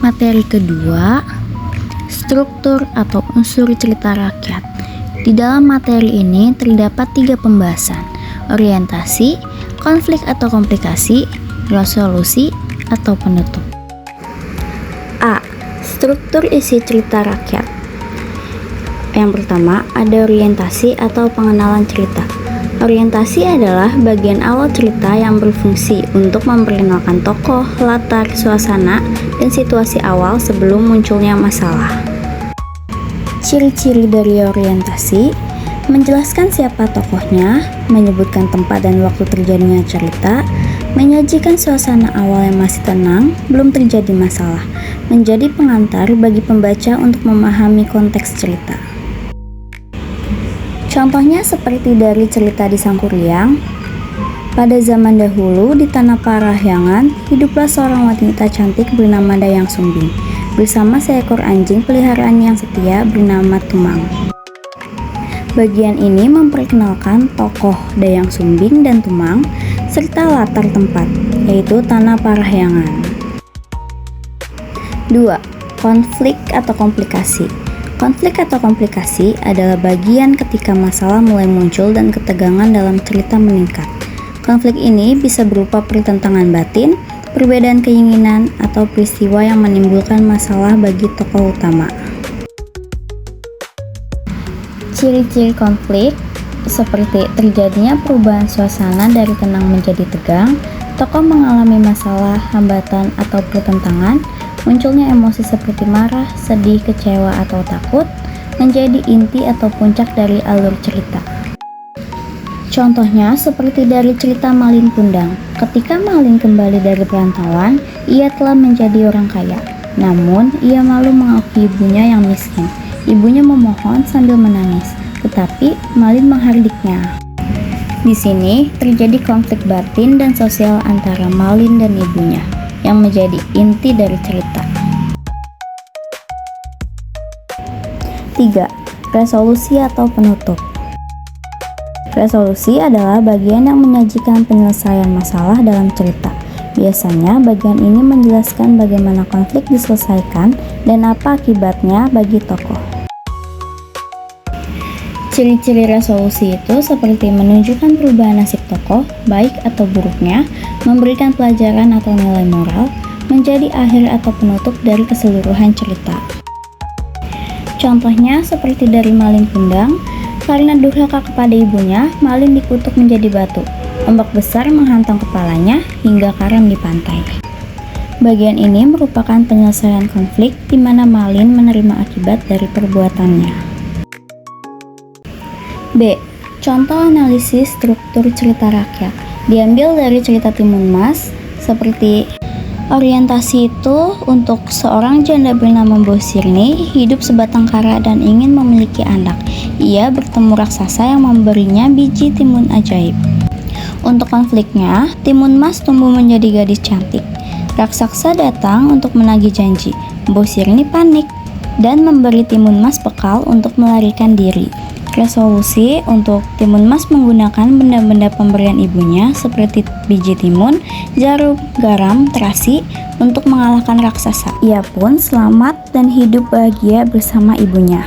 Materi kedua, struktur atau unsur cerita rakyat. Di dalam materi ini terdapat 3 pembahasan: orientasi, konflik atau komplikasi, resolusi atau penutup. A. Struktur isi cerita rakyat. Yang pertama, ada orientasi atau pengenalan cerita. Orientasi adalah bagian awal cerita yang berfungsi untuk memperkenalkan tokoh, latar, suasana, dan situasi awal sebelum munculnya masalah. Ciri-ciri dari orientasi: menjelaskan siapa tokohnya, menyebutkan tempat dan waktu terjadinya cerita, menyajikan suasana awal yang masih tenang, belum terjadi masalah, menjadi pengantar bagi pembaca untuk memahami konteks cerita. Contohnya seperti dari cerita di Sangkuriang. Pada zaman dahulu, di tanah Parahyangan, hiduplah seorang wanita cantik bernama Dayang Sumbing, bersama seekor anjing peliharaan yang setia bernama Tumang. Bagian ini memperkenalkan tokoh Dayang Sumbing dan Tumang, serta latar tempat, yaitu tanah Parahyangan. 2. Konflik atau komplikasi. Konflik atau komplikasi adalah bagian ketika masalah mulai muncul dan ketegangan dalam cerita meningkat. Konflik ini bisa berupa pertentangan batin, perbedaan keinginan, atau peristiwa yang menimbulkan masalah bagi tokoh utama. Ciri-ciri konflik seperti terjadinya perubahan suasana dari tenang menjadi tegang, tokoh mengalami masalah, hambatan, atau pertentangan, munculnya emosi seperti marah, sedih, kecewa, atau takut, menjadi inti atau puncak dari alur cerita. Contohnya seperti dari cerita Malin Kundang. Ketika Malin kembali dari perantauan, ia telah menjadi orang kaya. Namun, ia malu mengakui ibunya yang miskin. Ibunya memohon sambil menangis, tetapi Malin menghardiknya. Di sini terjadi konflik batin dan sosial antara Malin dan ibunya, yang menjadi inti dari cerita. 3. Resolusi atau penutup. Resolusi adalah bagian yang menyajikan penyelesaian masalah dalam cerita. Biasanya bagian ini menjelaskan bagaimana konflik diselesaikan dan apa akibatnya bagi tokoh. Ciri-ciri resolusi itu seperti menunjukkan perubahan nasib tokoh, baik atau buruknya, memberikan pelajaran atau nilai moral, menjadi akhir atau penutup dari keseluruhan cerita. Contohnya seperti dari Malin Kundang, karena durhaka kepada ibunya, Malin dikutuk menjadi batu. Ombak besar menghantam kepalanya hingga karam di pantai. Bagian ini merupakan penyelesaian konflik di mana Malin menerima akibat dari perbuatannya. B. Contoh analisis struktur cerita rakyat. Diambil dari cerita Timun Mas, seperti orientasi itu untuk seorang janda bernama Bosirni, hidup sebatang kara dan ingin memiliki anak. Ia bertemu raksasa yang memberinya biji timun ajaib. Untuk konfliknya, Timun Mas tumbuh menjadi gadis cantik. Raksasa datang untuk menagih janji. Bosirni panik dan memberi Timun Mas bekal untuk melarikan diri. Resolusi untuk Timun Mas menggunakan benda-benda pemberian ibunya seperti biji timun, jarum, garam, terasi untuk mengalahkan raksasa. Ia pun selamat dan hidup bahagia bersama ibunya.